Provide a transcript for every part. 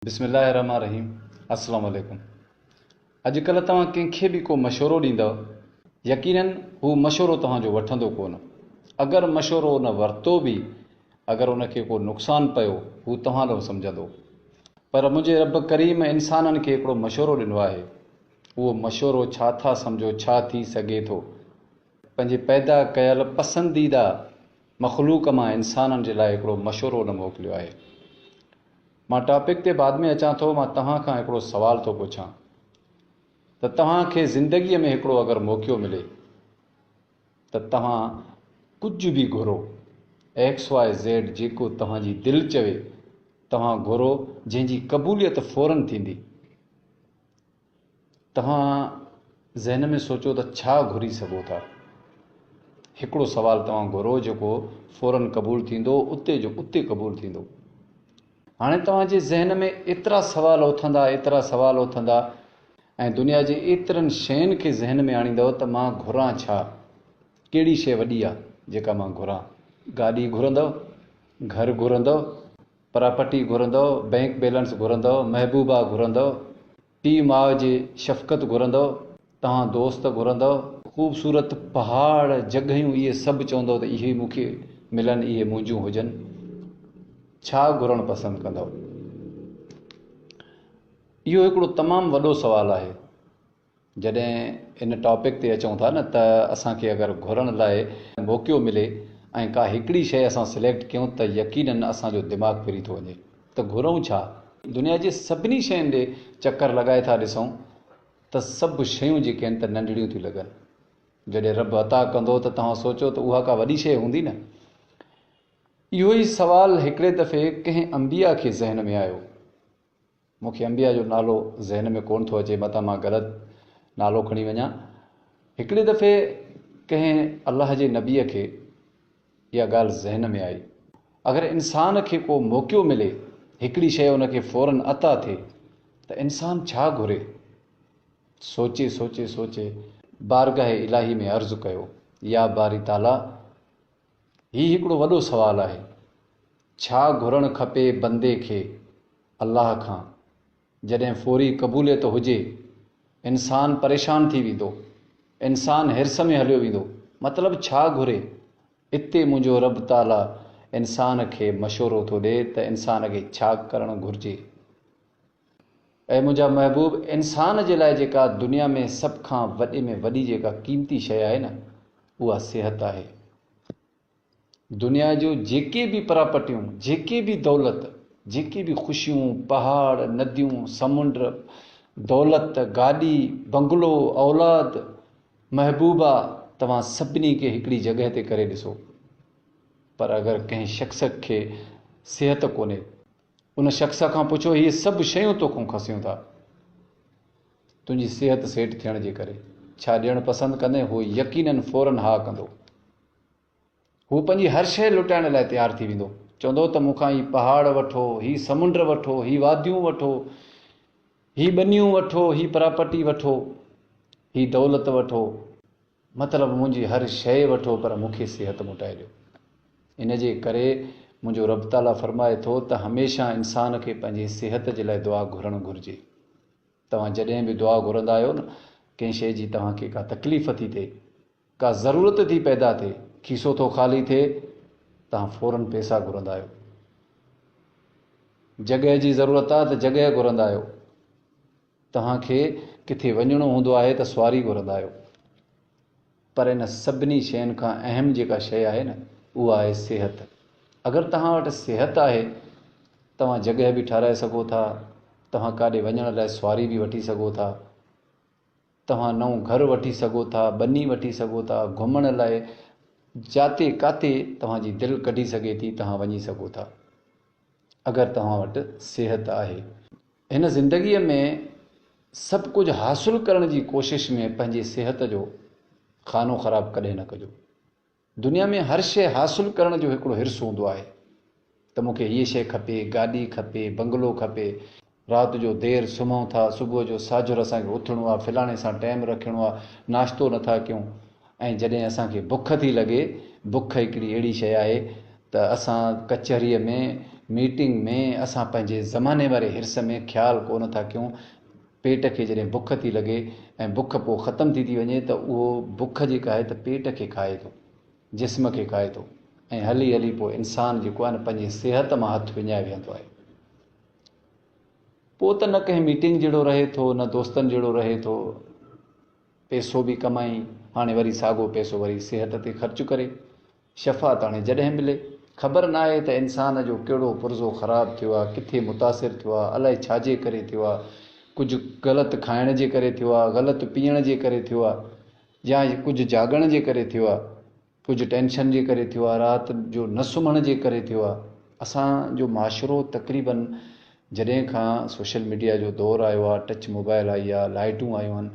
बिस्मिल्लाहिर्रहमानिर्रहीम। अस्सलाम वालेकुम। अॼुकल्ह तव्हां कंहिंखे बि को मशवरो ॾींदव, यकीनन हू मशवरो तव्हांजो वठंदो कोन। अगरि मशवरो न वरितो बि, अगरि उनखे को नुक़सानु पियो, हू तव्हां ॾों सम्झंदो। पर मुंहिंजे रब करीम इंसाननि खे हिकिड़ो मशवरो ॾिनो आहे। उहो मशवरो छा था सम्झो, छा थी सघे थो? पंहिंजे पैदा कयल पसंदीदा मख़लूक मां इंसाननि जे लाइ हिकिड़ो मशवरो न मोकिलियो आहे। मां टॉपिक ते बाद में अचां थो। मां तव्हां खां हिकिड़ो सुवाल थो पुछां त तव्हांखे ज़िंदगीअ में हिकिड़ो अगरि मौक़ो मिले त तव्हां कुझु बि घुरो, XYZ जेको तव्हांजी दिलि चवे तव्हां घुरो, जंहिंजी क़बूलियत फ़ौरन थींदी। तव्हां ज़हन में सोचो त छा घुरी सघो था। हिकिड़ो सुवाल तव्हां घुरो जेको फ़ौरन क़बूल थींदो, उते जो उते क़बूल थींदो। हाणे तव्हांजे ज़हन में एतिरा सवाल उथंदा ऐं दुनिया जे एतिरनि शयुनि खे ज़हन में आणींदव त मां घुरां छा, कहिड़ी शइ वॾी आहे जेका मां घुरां। गाॾी घुरंदव, घर घुरंदव, प्रॉपर्टी घुरंदव, बैंक बैलेंस घुरंदव, महबूबा घुरंदव, पीउ माउ जी शफ़क़त घुरंदव, तव्हां दोस्त घुरंदव, ख़ूबसूरत पहाड़ जॻहियूं, इहे सभु चवंदव त इहे मूंखे मिलनि, इहे मुंहिंजूं हुजनि। छा घुरणु पसंदि कंदव? इहो हिकिड़ो तमामु वॾो सुवाल आहे। जॾहिं इन टॉपिक ते अचूं था न, त असांखे अगरि घुरण लाइ मौक़ो मिले ऐं का हिकिड़ी शइ असां सिलेक्ट कयूं त यकीनन असांजो दिमाग़ फिरी थो वञे त घुरूं छा। दुनिया जे सभिनी शयुनि ॾे चकर लॻाए था ॾिसूं त सभु शयूं जेके आहिनि त नंढड़ियूं थियूं लॻनि। जॾहिं रब अता कंदो त तव्हां सोचो त उहा का वॾी शइ हूंदी न। इहो ई सवाल हिकिड़े दफ़े कंहिं अंबिया खे ज़हन में आयो। मूंखे अंबिया जो नालो ज़हन में कोन थो अचे, मतां मां ग़लति नालो खणी वञा। हिकिड़े दफ़े कंहिं अलाह जे नबीअ खे इहा ॻाल्हि ज़हन में आई, अगरि इंसान खे को मौक़ो मिले, हिकिड़ी शइ उनखे फ़ौरन अता थिए त इंसान छा घुरे। सोचे सोचे सोचे बारगाह इलाही में अर्ज़ु कयो, या बारी ताला, हीउ हिकिड़ो वॾो सुवाल आहे। छा घुरणु खपे बंदे खे अल्लाह खां? जॾहिं फ़ौरी क़बूलियत हुजे, इंसान परेशान थी वेंदो, इंसान हिर्स में हलियो वेंदो। मतिलबु छा घुरे? इते मुंहिंजो रब ताला इंसान खे मशवरो थो ॾिए त इंसान खे छा करणु घुरिजे। ऐं मुंहिंजा महबूब, इंसान जे लाइ जेका दुनिया में सभ खां वॾे में वॾी जेका क़ीमती शइ आहे न, उहा सिहत आहे। दुनिया जो जेके बि प्रॉपर्टियूं, जेके बि दौलत, जेके बि ख़ुशियूं, पहाड़, नदियूं, समुंड, दौलत, गाॾी, बंगलो, औलाद, महबूबा, तव्हां सभिनी खे हिकिड़ी जॻह ते करे ॾिसो, पर अगरि कंहिं शख़्स खे सिहत कोन्हे, उन शख़्स खां पुछो हीअ सभु शयूं तोखां खसियूं था, तुंहिंजी सिहत सेट थियण जे करे छा ॾियणु पसंदि कंदे? हू यकीनन फ़ौरन हा कंदो। हू पंहिंजी हर शइ लुटाइण लाइ तयारु थी वेंदो। चवंदो त मूंखां हीउ पहाड़ वठो, हीउ समुंड वठो, हीउ वादियूं वठो, हीउ ॿनियूं वठो, हीउ प्रॉपर्टी वठो, हीउ दौलत वठो, मतिलबु मुंहिंजी हर शइ वठो, पर मूंखे सिहत मोटाए ॾियो। इन जे करे मुंहिंजो रब ताला फरमाए थो त हमेशह इंसान खे पंहिंजी सिहत जे लाइ दुआ घुरणु घुरिजे। तव्हां जॾहिं बि दुआ घुरंदा आहियो न, कंहिं शइ जी तव्हांखे का तकलीफ़ थी थिए, का ज़रूरत थी पैदा थिए, खीसो थो ख़ाली थिए, तव्हां फ़ौरन पैसा घुरंदा आहियो। जॻह जी ज़रूरत आहे त जॻह घुरंदा आहियो। तव्हांखे किथे वञिणो हूंदो आहे त सवारी घुरंदा आहियो। पर इन सभिनी शयुनि खां अहम जेका शइ आहे न, उहा आहे सिहत। अगरि तव्हां वटि सिहत आहे, तव्हां जॻह बि ठाराए सघो था, तव्हां काॾे वञण लाइ सवारी बि वठी सघो था, तव्हां नओं घरु वठी सघो था, ॿनी वठी सघो था, घुमण लाइ जाते काथे तव्हांजी दिलि कढी सघे थी, तव्हां वञी सघो था, अगरि तव्हां वटि सिहत आहे। हिन ज़िंदगीअ में सभु कुझु हासिलु करण जी कोशिश में पंहिंजी सिहत जो खानो ख़राबु कॾहिं न कजो। दुनिया में हर शइ हासिलु करण जो हिकिड़ो हिर्सु हूंदो आहे त मूंखे हीअ शइ खपे, गाॾी खपे, बंगलो खपे, राति जो देरि सुम्हूं था, सुबुह जो साझुर असांखे उथिणो आहे, फलाणे सां टाइम रखिणो आहे, नाश्तो नथा कयूं। ऐं जॾहिं असांखे बुख थी लॻे, बुख हिकिड़ी अहिड़ी शइ आहे त असां कचहरीअ में मीटिंग में असां पंहिंजे ज़माने वारे हिर्स में ख़्यालु कोन था कयूं। पेट खे जॾहिं बुख थी लॻे ऐं बुख पोइ ख़तमु थी वञे त उहो बुख जेका आहे त पेट खे खाए थो, जिस्म खे खाए थो, ऐं हली हली पोइ इंसानु जेको आहे न पंहिंजी सिहत मां हथु विञाए वेहंदो आहे। पोइ त न कंहिं मीटिंग जहिड़ो रहे थो, न दोस्तनि जहिड़ो रहे थो। पैसो बि कमाई, हाणे वरी साॻियो पैसो वरी सिहत ते ख़र्चु करे। शफ़ा त हाणे जॾहिं मिले, ख़बर न आहे त इंसान जो कहिड़ो पुर्ज़ो ख़राबु थियो आहे, किथे मुतासिर थियो आहे, अलाए छाजे करे थियो आहे। कुझु ग़लति खाइण जे करे थियो आहे, ग़लति पीअण जे करे थियो आहे, या कुझु जाॻण जे करे थियो आहे, कुझु टेंशन जे करे थियो आहे, राति जो न सुम्हण जे करे थियो आहे। असांजो माशरो तक़रीबन जॾहिं खां सोशल मीडिया जो दौरु आयो आहे, टच मोबाइल आई आहे, लाइटूं आयूं आहिनि,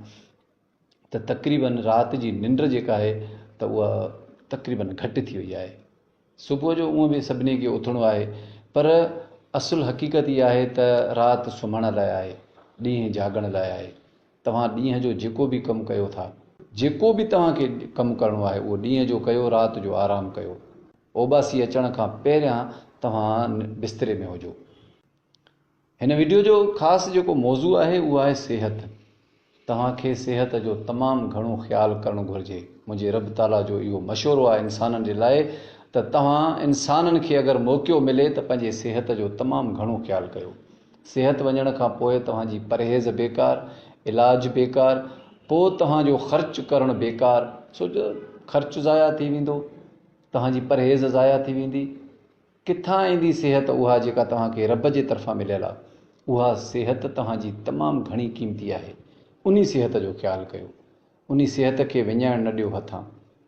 त तक़रीबन राति जी निंड जेका आहे त उहा तक़रीबन घटि थी वई आहे। सुबुह जो उअं बि सभिनी खे उथणो आहे, पर असुलु हक़ीक़त इहा आहे त राति सुम्हण लाइ आहे, ॾींहुं जाॻण लाइ आहे। तव्हां ॾींहं जो जेको बि कमु कयो था, जेको बि तव्हांखे कमु करिणो आहे उहो ॾींहं जो कयो, राति जो आरामु कयो। ओबासी अचण खां पहिरियां तव्हां बिस्तरे में हुजो। हिन वीडियो जो ख़ासि जेको मौज़ू आहे उहो आहे सिहत। तव्हांखे सिहत जो तमामु घणो ख़्यालु करणु घुरिजे। मुंहिंजे रब ताला जो इहो मशवरो आहे इंसाननि जे लाइ त तव्हां इंसाननि खे अगरि मौक़ो मिले त पंहिंजे सिहत जो तमामु घणो ख़्यालु कयो। सिहत वञण खां पोइ तव्हांजी परहेज़ बेकार, इलाजु बेकार, पोइ तव्हांजो ख़र्चु करणु बेकार। छो जो ख़र्चु ज़ाया थी वेंदो, तव्हांजी परहेज़ ज़ाया थी वेंदी। किथां ईंदी सिहत उहा जेका तव्हांखे रब जे तरफ़ां मिलियल आहे? उहा सिहत तव्हांजी तमामु घणी क़ीमती आहे। उन सिहत जो ख़्यालु कयो, उन सिहत खे विञाइण न ॾियो हथां।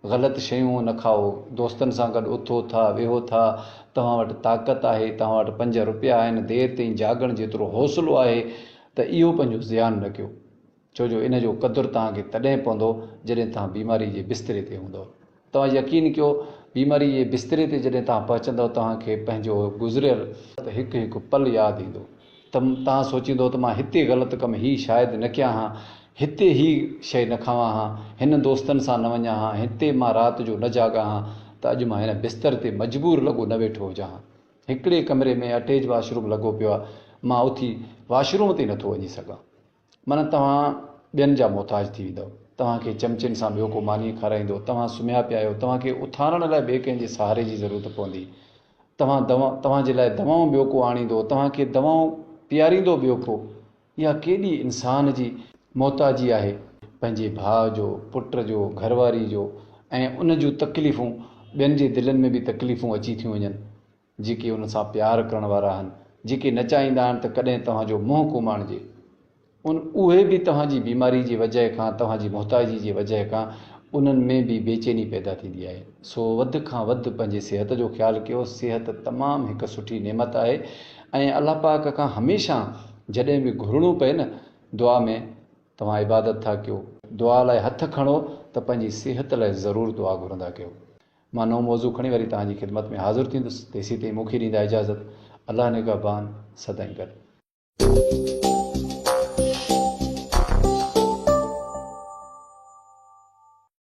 ग़लति शयूं न खाओ, दोस्तनि सां गॾु उथो था, वेहो था, तव्हां वटि ताक़त आहे, तव्हां वटि 5 रुपया आहिनि, देरि ताईं जाॻण जेतिरो हौसलो आहे, त इहो पंहिंजो ज़ियान न कयो। छो जो इन जो क़दुरु तव्हांखे तॾहिं पवंदो जॾहिं तव्हां बीमारी जे बिस्तरे ते हूंदव। तव्हां यकीन कयो, बीमारी जे बिस्तरे ते जॾहिं तव्हां पहुचंदव, तव्हांखे पंहिंजो गुज़िरियल त हिकु हिकु पल यादि ईंदो। तव्हां सोचींदो त मां हिते ग़लति कमु ही शायदि न कयां हा, हिते ही शइ न खावां हा, हिन दोस्तनि सां न वञा हा, हिते मां राति जो न जाॻां हा, त अॼु मां हिन बिस्तर ते मजबूर लॻो न वेठो हुजां हा। हिकिड़े कमरे में अटैच वॉशरूम लॻो पियो आहे, मां उथी वॉशरूम ते नथो वञी सघां। माना तव्हां ॿियनि जा मोहताज थी वेंदव। तव्हांखे चमचनि सां ॿियो को मानी खाराईंदो, तव्हां सुम्हिया पिया आहियो, तव्हांखे उथारण लाइ ॿिए कंहिंजे सहारे जी ज़रूरत पवंदी। तव्हांजे लाइ दवाऊं ॿियो को आणींदो, तव्हांखे दवाऊं पीआरींदो ॿियो को। इहा केॾी इंसान जी मोहताजी आहे, पंहिंजे भाउ जो, पुट जो, घरवारी जो, ऐं उन जूं तकलीफ़ूं ॿियनि जे दिलनि में बि तकलीफ़ूं अची थियूं वञनि। जेके उन सां प्यारु करण वारा आहिनि, जेके न चाहींदा आहिनि त कॾहिं तव्हांजो मुंहुं को माणिजे, उहे बि तव्हांजी बीमारी जी वजह खां, तव्हांजी मोहताजी जी वजह खां उन्हनि में बि बेचैनी पैदा थींदी आहे। सो वधि खां वधि पंहिंजे सिहत जो ख़्यालु कयो। सिहत तमामु हिकु सुठी नेमत आहे, ऐं अलाह पाक खां हमेशह जॾहिं बि घुरणो पए न दुआ में, तव्हां इबादत था कयो, दुआ लाइ हथु खणो त पंहिंजी सिहत लाइ ज़रूरु दुआ घुरंदा कयो। मां नओं मौज़ू खणी वरी तव्हांजी ख़िदमत में हाज़िर थींदुसि। तेसीं ताईं मूंखे ॾींदा इजाज़त। अलाह निगहबान, सदाईं गॾु।